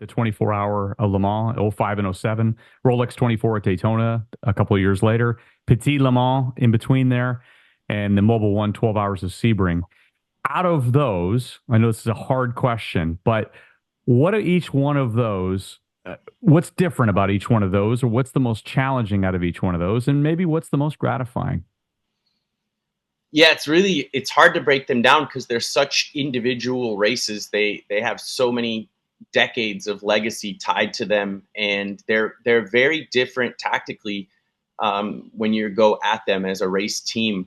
the 24-hour Le Mans, '05 and '07, Rolex 24 at Daytona a couple of years later, Petit Le Mans in between there, and the Mobile One 12 Hours of Sebring. Out of those, I know this is a hard question, but what are each one of those? What's different about each one of those, or what's the most challenging out of each one of those, and maybe what's the most gratifying? Yeah, it's hard to break them down because they're such individual races. They have so many decades of legacy tied to them, and they're very different tactically when you go at them as a race team.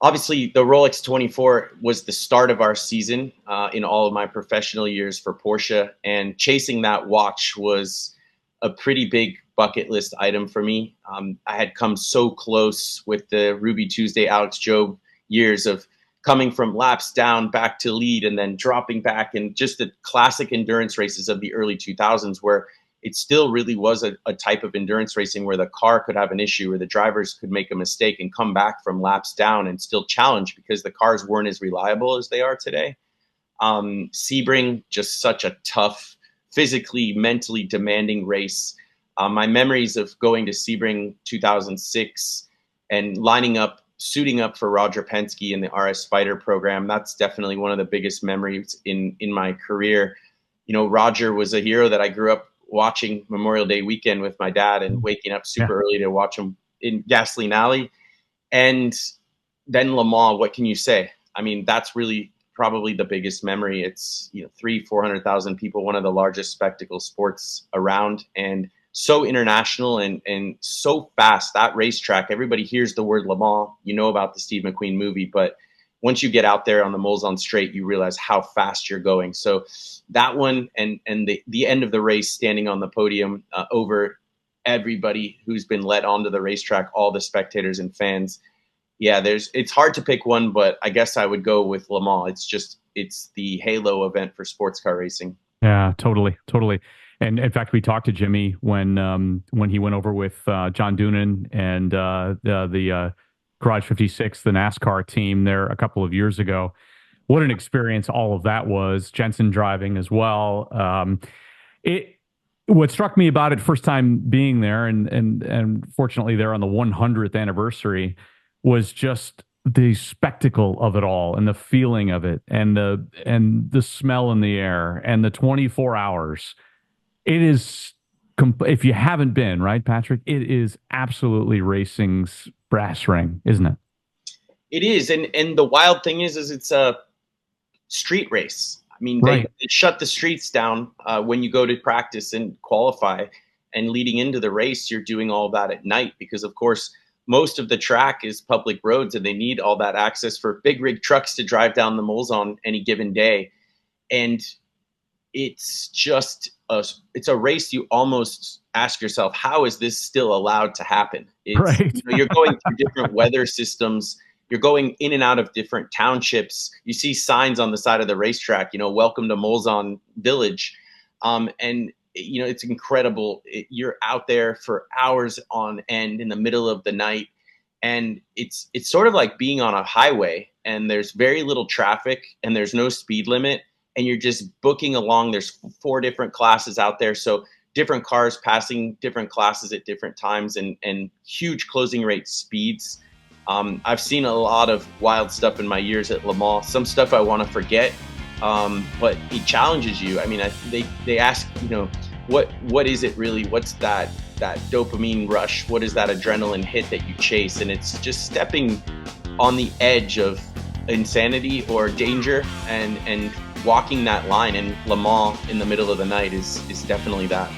Obviously, the Rolex 24 was the start of our season in all of my professional years for Porsche, and chasing that watch was a pretty big bucket list item for me. I had come so close with the Ruby Tuesday Alex Job years of coming from laps down back to lead and then dropping back, and just the classic endurance races of the early 2000s where it still really was a type of endurance racing where the car could have an issue, where the drivers could make a mistake and come back from laps down and still challenge because the cars weren't as reliable as they are today. Sebring, just such a tough, physically, mentally demanding race. My memories of going to Sebring 2006 and lining up, suiting up for Roger Penske in the RS Fighter program, that's definitely one of the biggest memories in my career. You know, Roger was a hero that I grew up watching Memorial Day weekend with my dad and waking up Yeah. super early to watch him in Gasoline Alley. And then Le Mans, what can you say? I mean, that's really probably the biggest memory. It's, you know, 400,000 people, one of the largest spectacle sports around, and so international and so fast. That racetrack, everybody hears the word Le Mans, you know about the Steve McQueen movie, but once you get out there on the Mulsanne Straight, you realize how fast you're going. So that one and the end of the race, standing on the podium over everybody who's been let onto the racetrack, all the spectators and fans. Yeah, it's hard to pick one, but I guess I would go with Le Mans. It's the halo event for sports car racing. Yeah, totally, totally. And in fact, we talked to Jimmy when he went over with John Doonan and the Garage 56, the NASCAR team there a couple of years ago. What an experience all of that was. Jensen driving as well. It what struck me about it first time being there, and fortunately there on the 100th anniversary, was just the spectacle of it all and the feeling of it and the smell in the air and the 24 hours. It is, if you haven't been, right, Patrick, it is absolutely racing's brass ring, isn't it? It is, and the wild thing is it's a street race. I mean, Right. they shut the streets down when you go to practice and qualify, and leading into the race, you're doing all that at night because, of course, most of the track is public roads, and they need all that access for big rig trucks to drive down the moles on any given day. And it's just it's a race you almost ask yourself, how is this still allowed to happen? It's, Right. you know, you're going through different weather systems, you're going in and out of different townships. You see signs on the side of the racetrack, you know, welcome to Molzon Village. And you know, it's incredible. You're out there for hours on end in the middle of the night, and it's sort of like being on a highway, and there's very little traffic and there's no speed limit, and you're just booking along. There's 4 different classes out there, so different cars passing different classes at different times, and huge closing rate speeds. I've seen a lot of wild stuff in my years at Le Mans. Some stuff I want to forget, but it challenges you. I mean, they ask, you know, what is it really? What's that dopamine rush? What is that adrenaline hit that you chase? And it's just stepping on the edge of insanity or danger, and walking that line. And Le Mans in the middle of the night is definitely that.